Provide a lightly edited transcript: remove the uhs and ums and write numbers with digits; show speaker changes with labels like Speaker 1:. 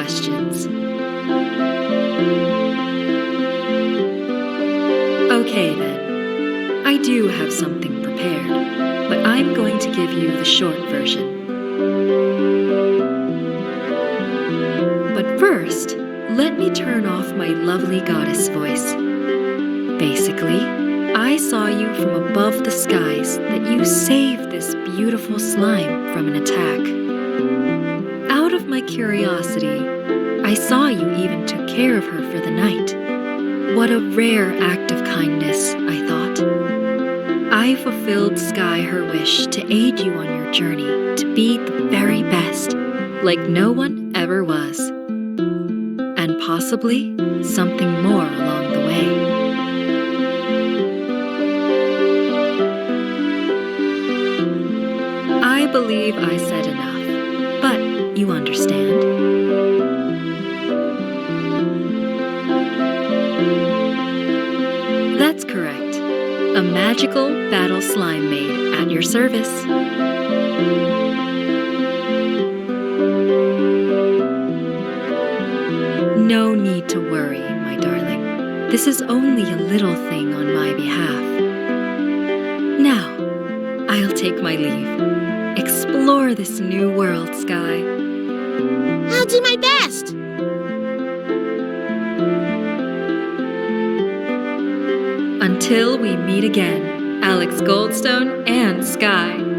Speaker 1: questions. Okay then, I do have something prepared, but I'm going to give you the short version. But first, let me turn off my lovely goddess voice. Basically, I saw you from above the skies that you saved this beautiful slime from an attack. Out of my curiosity, I saw you even took care of her for the night. What a rare act of kindness, I thought. I fulfilled Skye her wish to aid you on your journey to be the very best, like no one ever was. And possibly something more along the way. I believe I said enough, but you understand. That's correct. A magical battle slime maid at your service. No need to worry, my darling. This is only a little thing on my behalf. Now, I'll take my leave. Explore this new world, Skye.
Speaker 2: I'll do my best.
Speaker 1: Until we meet again, Alex Goldstone and Skye.